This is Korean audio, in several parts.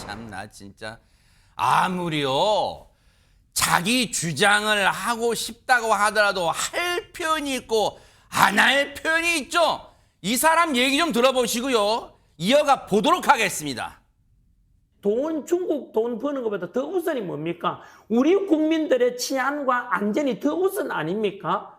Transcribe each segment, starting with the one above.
참나 진짜 아무리요 자기 주장을 하고 싶다고 하더라도 할 표현이 있고 안 할 표현이 있죠. 이 사람 얘기 좀 들어보시고요. 이어가 보도록 하겠습니다. 중국 돈 버는 것보다 더 우선이 뭡니까? 우리 국민들의 치안과 안전이 더 우선 아닙니까?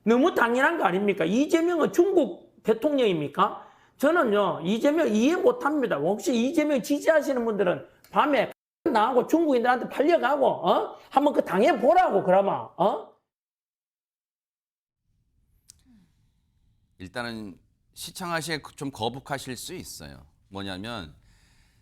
너무 당연한 거 아닙니까? 이재명은 중국 대통령입니까? 저는요, 이재명 이해 못 합니다. 혹시 이재명 지지하시는 분들은 밤에 나하고 중국인들한테 팔려가고, 한번 그 당해보라고, 그러면, 일단은 시청하시기에 좀 거북하실 수 있어요. 뭐냐면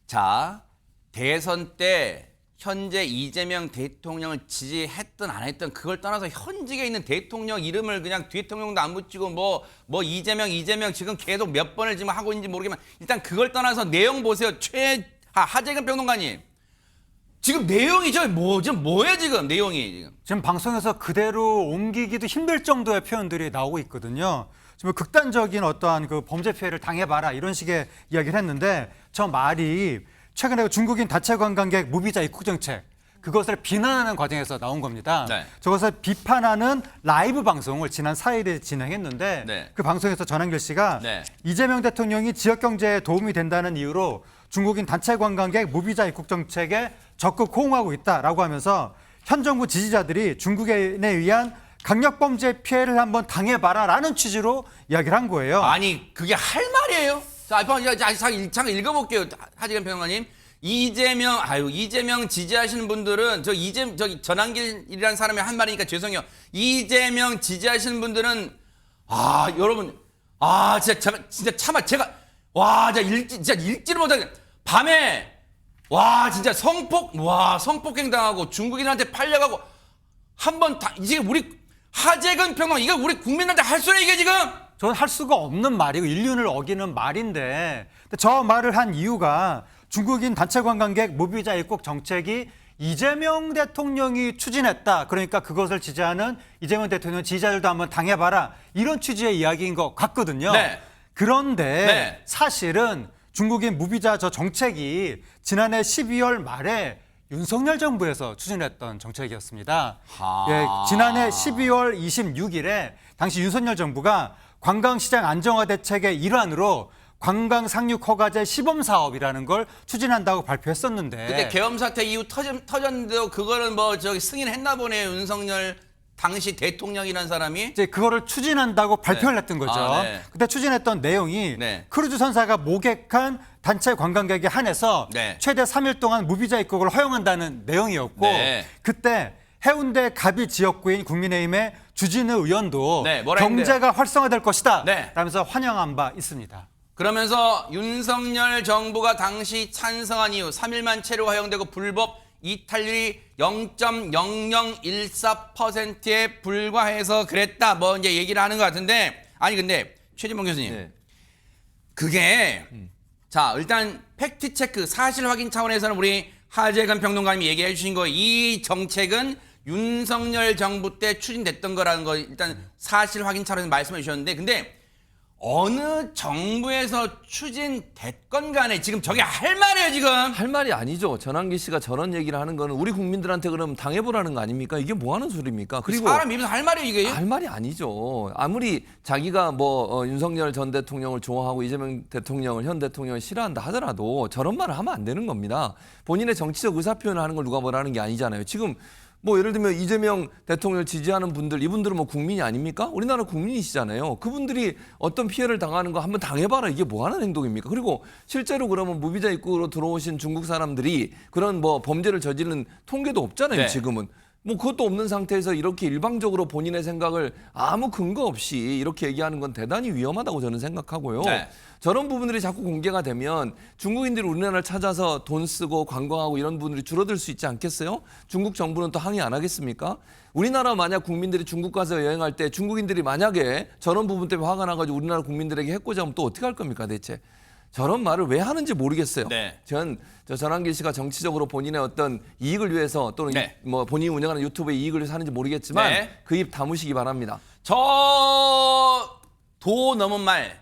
자 대선 때 현재 이재명 대통령을 지지했든 안 했든 그걸 떠나서 현직에 있는 대통령 이름을 그냥 대통령도 안 붙이고 뭐 이재명 지금 계속 몇 번을 지금 하고 있는지 모르겠지만 일단 그걸 떠나서 내용 보세요. 하재근 평론가님. 지금 내용이 뭐예요 지금 내용이 지금 방송에서 그대로 옮기기도 힘들 정도의 표현들이 나오고 있거든요. 지금 극단적인 어떠한 그 범죄 피해를 당해봐라 이런 식의 이야기를 했는데 저 말이 최근에 중국인 다체 관광객 무비자 입국 정책 그것을 비난하는 과정에서 나온 겁니다. 네. 저것을 비판하는 라이브 방송을 지난 4일에 진행했는데 네. 그 방송에서 전한길 씨가 네. 이재명 대통령이 지역 경제에 도움이 된다는 이유로 중국인 단체 관광객 무비자 입국 정책에 적극 호응하고 있다라고 하면서 현 정부 지지자들이 중국인에 의한 강력범죄 피해를 한번 당해봐라라는 취지로 이야기를 한 거예요. 아니 그게 할 말이에요? 자, 잠깐 읽어볼게요. 하재근 평론가님. 이재명 지지하시는 분들은 저기 전한길이라는 사람이 한 말이니까 죄송해요. 이재명 지지하시는 분들은 여러분 진짜 참아 제가 진짜 읽지를 못하게 밤에 진짜 성폭행 당하고 중국인한테 팔려가고 한번 이게 우리 하재근 평론 이거 우리 국민한테 할 소리야 이게 지금? 저는 할 수가 없는 말이고 인륜을 어기는 말인데 저 말을 한 이유가 중국인 단체 관광객 무비자 입국 정책이 이재명 대통령이 추진했다. 그러니까 그것을 지지하는 이재명 대통령 지지자들도 한번 당해봐라. 이런 취지의 이야기인 것 같거든요. 네. 그런데 네. 사실은 중국인 무비자 저 정책이 지난해 12월 말에 윤석열 정부에서 추진했던 정책이었습니다. 지난해 12월 26일에 당시 윤석열 정부가 관광시장 안정화 대책의 일환으로 관광 상륙 허가제 시범 사업이라는 걸 추진한다고 발표했었는데 그때 계엄 사태 이후 터졌는데도 그거는 승인했나 보네요. 윤석열 당시 대통령이라는 사람이 이제 그거를 추진한다고 발표를 했던 거죠. 네. 그때 추진했던 내용이 네. 크루즈 선사가 모객한 단체 관광객에 한해서 네. 최대 3일 동안 무비자 입국을 허용한다는 내용이었고 네. 그때 해운대 가비 지역구인 국민의힘의 주진우 의원도 네, 뭐라 경제가 활성화될 것이다 네. 라면서 환영한 바 있습니다. 그러면서 윤석열 정부가 당시 찬성한 이후 3일만 체류가 허용되고 불법 이탈률이 0.0014%에 불과해서 그랬다. 이제 얘기를 하는 것 같은데 아니 근데 최진봉 교수님 네. 그게 자 일단 팩트 체크 사실 확인 차원에서는 우리 하재근 평론가님이 얘기해 주신 거 이 정책은 윤석열 정부 때 추진됐던 거라는 거 일단 사실 확인 차원에서 말씀해 주셨는데 근데 어느 정부에서 추진됐건 간에 지금 저게 할 말이에요 지금. 할 말이 아니죠. 전한기 씨가 저런 얘기를 하는 거는 우리 국민들한테 그럼 당해보라는 거 아닙니까? 이게 뭐 하는 소리입니까? 그리고 사람 입에서 할 말이에요 이게. 할 말이 아니죠. 아무리 자기가 윤석열 전 대통령을 좋아하고 이재명 대통령을 현 대통령을 싫어한다 하더라도 저런 말을 하면 안 되는 겁니다. 본인의 정치적 의사표현을 하는 걸 누가 뭐라는 게 아니잖아요. 지금 예를 들면 이재명 대통령을 지지하는 분들 이분들은 국민이 아닙니까? 우리나라 국민이시잖아요. 그분들이 어떤 피해를 당하는 거 한번 당해봐라. 이게 뭐 하는 행동입니까? 그리고 실제로 그러면 무비자 입국으로 들어오신 중국 사람들이 그런 범죄를 저지른 통계도 없잖아요. 네. 지금은. 그것도 없는 상태에서 이렇게 일방적으로 본인의 생각을 아무 근거 없이 이렇게 얘기하는 건 대단히 위험하다고 저는 생각하고요. 네. 저런 부분들이 자꾸 공개가 되면 중국인들이 우리나라를 찾아서 돈 쓰고 관광하고 이런 분들이 줄어들 수 있지 않겠어요? 중국 정부는 또 항의 안 하겠습니까? 우리나라 만약 국민들이 중국 가서 여행할 때 중국인들이 만약에 저런 부분 때문에 화가 나가지고 우리나라 국민들에게 해코지 하면 또 어떻게 할 겁니까 대체? 저런 말을 왜 하는지 모르겠어요. 네. 전한길 씨가 정치적으로 본인의 어떤 이익을 위해서 또는 네. 본인이 운영하는 유튜브의 이익을 위해서 하는지 모르겠지만 네. 그 입 다무시기 바랍니다. 저 도 넘은 말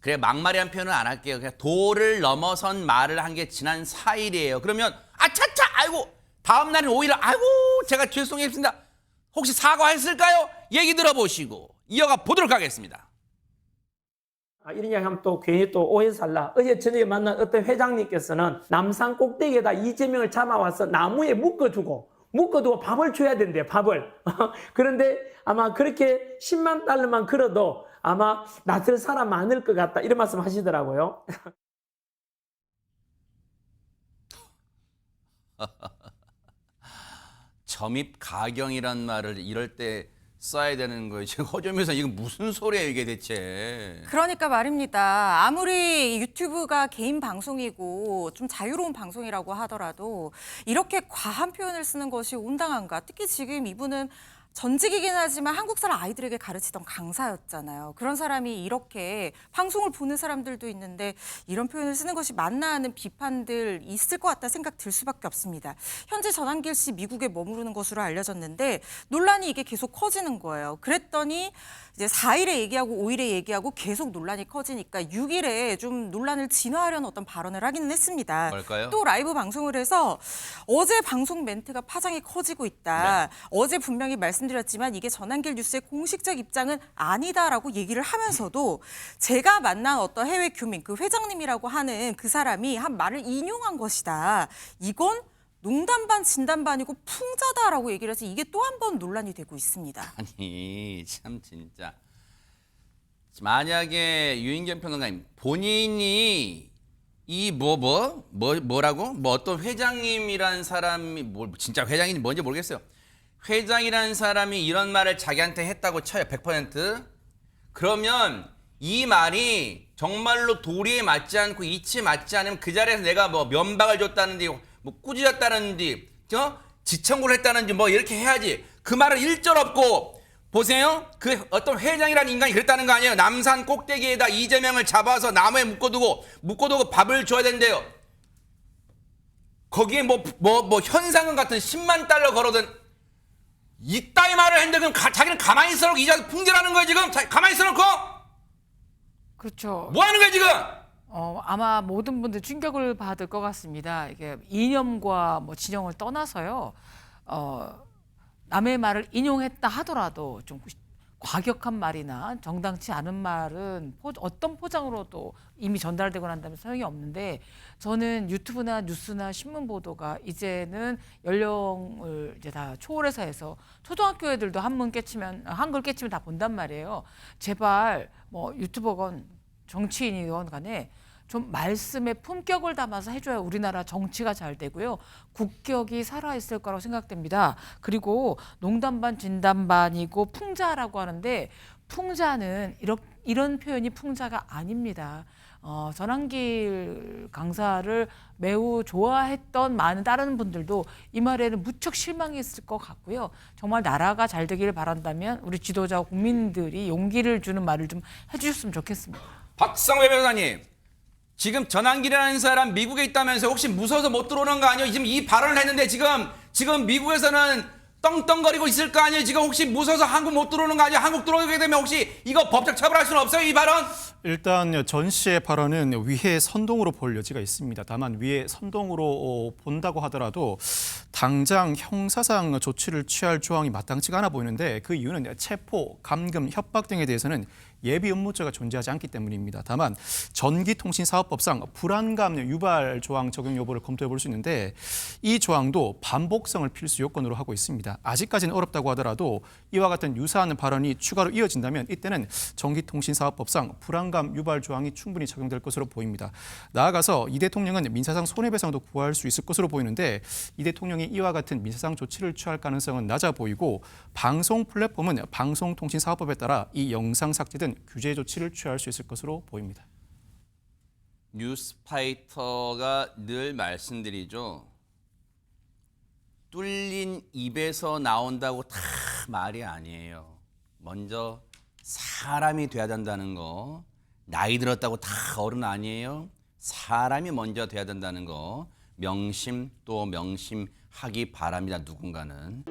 그래 막말이란 표현은 안 할게요. 그냥 도를 넘어선 말을 한 게 지난 4일이에요. 그러면 아차차 아이고 다음 날은 오히려 아이고 제가 죄송했습니다. 혹시 사과했을까요? 얘기 들어보시고 이어가 보도록 하겠습니다. 이런 이야기 하면 또 괜히 또 오해 살라. 어제 저녁에 만난 어떤 회장님께서는 남산 꼭대기에다 이재명을 잡아와서 나무에 묶어두고 밥을 줘야 된대요. 밥을. 그런데 아마 그렇게 10만 달러만 걸어도 아마 낯설 사람 많을 것 같다. 이런 말씀 하시더라고요. 점입 가경이란 말을 이럴 때 써야 되는 거예요. 지금 허점에서 이건 무슨 소리예요 이게 대체. 그러니까 말입니다. 아무리 유튜브가 개인 방송이고 좀 자유로운 방송이라고 하더라도 이렇게 과한 표현을 쓰는 것이 온당한가? 특히 지금 이분은 전직이긴 하지만 한국 사람 아이들에게 가르치던 강사였잖아요. 그런 사람이 이렇게 방송을 보는 사람들도 있는데 이런 표현을 쓰는 것이 맞나 하는 비판들 있을 것 같다 생각 들 수밖에 없습니다. 현재 전한길 씨 미국에 머무르는 것으로 알려졌는데 논란이 이게 계속 커지는 거예요. 그랬더니 이제 4일에 얘기하고 5일에 얘기하고 계속 논란이 커지니까 6일에 좀 논란을 진화하려는 어떤 발언을 하기는 했습니다. 뭘까요? 또 라이브 방송을 해서 어제 방송 멘트가 파장이 커지고 있다. 어제 분명히 말씀드렸지만 이게 전한길 뉴스의 공식적 입장은 아니다라고 얘기를 하면서도 제가 만난 어떤 해외 교민, 그 회장님이라고 하는 그 사람이 한 말을 인용한 것이다. 이건 농담 반 진담 반이고 풍자다라고 얘기를 해서 이게 또 한 번 논란이 되고 있습니다. 아니 참 진짜 만약에 유인경 평론가님 본인이 이 뭐라고 뭐 어떤 회장님이란 사람이 뭐 진짜 회장인지 뭔지 모르겠어요. 회장이라는 사람이 이런 말을 자기한테 했다고 쳐요. 100%. 그러면 이 말이 정말로 도리에 맞지 않고 이치에 맞지 않으면 그 자리에서 내가 뭐 면박을 줬다는지 뭐 꾸짖었다는지 지청구를 했다는지 뭐 이렇게 해야지. 그 말은 일절 없고 보세요. 그 어떤 회장이라는 인간이 그랬다는 거 아니에요. 남산 꼭대기에다 이재명을 잡아서 나무에 묶어두고 밥을 줘야 된대요. 거기에 뭐 현상금 같은 10만 달러 걸어든 이따위 말을 했는데 그럼 자기는 가만히 있어놓고 이자 풍질하는 거야 지금? 가만히 있어놓고? 그렇죠. 뭐 하는 거야 지금? 아마 모든 분들 충격을 받을 것 같습니다. 이게 이념과 뭐 진영을 떠나서요. 남의 말을 인용했다 하더라도 좀 과격한 말이나 정당치 않은 말은 어떤 포장으로도 이미 전달되고 난 다음에 소용이 없는데 저는 유튜브나 뉴스나 신문 보도가 이제는 연령을 이제 다 초월해서 해서 초등학교 애들도 한글 깨치면 다 본단 말이에요. 제발 뭐 유튜버건 정치인이건 간에 좀 말씀의 품격을 담아서 해줘야 우리나라 정치가 잘 되고요. 국격이 살아있을 거라고 생각됩니다. 그리고 농담 반 진담 반이고 풍자라고 하는데 풍자는 이런 표현이 풍자가 아닙니다. 전한길 강사를 매우 좋아했던 많은 다른 분들도 이 말에는 무척 실망했을 것 같고요. 정말 나라가 잘 되기를 바란다면 우리 지도자와 국민들이 용기를 주는 말을 좀 해주셨으면 좋겠습니다. 박성배 변호사님. 지금 전한길이라는 사람 미국에 있다면서 혹시 무서워서 못 들어오는 거 아니에요? 지금 이 발언을 했는데 지금 미국에서는 떵떵거리고 있을 거 아니에요? 지금 혹시 무서워서 한국 못 들어오는 거 아니에요? 한국 들어오게 되면 혹시 이거 법적 처벌할 수는 없어요? 이 발언? 일단 전 씨의 발언은 위해 선동으로 볼 여지가 있습니다. 다만 위해 선동으로 본다고 하더라도 당장 형사상 조치를 취할 조항이 마땅치가 않아 보이는데 그 이유는 체포, 감금, 협박 등에 대해서는 예비 의무죄가 존재하지 않기 때문입니다. 다만 전기통신사업법상 불안감 유발 조항 적용 여부를 검토해 볼 수 있는데 이 조항도 반복성을 필수 요건으로 하고 있습니다. 아직까지는 어렵다고 하더라도 이와 같은 유사한 발언이 추가로 이어진다면 이때는 전기통신사업법상 불안감 유발 조항이 충분히 적용될 것으로 보입니다. 나아가서 이 대통령은 민사상 손해배상도 구할 수 있을 것으로 보이는데 이 대통령이 이와 같은 민사상 조치를 취할 가능성은 낮아 보이고 방송 플랫폼은 방송통신사업법에 따라 이 영상 삭제 등 규제 조치를 취할 수 있을 것으로 보입니다. 뉴스파이터가 늘 말씀드리죠. 뚫린 입에서 나온다고 다 말이 아니에요. 먼저 사람이 돼야 된다는 거. 나이 들었다고 다 어른 아니에요. 사람이 먼저 돼야 된다는 거. 명심 또 명심하기 바랍니다. 누군가는.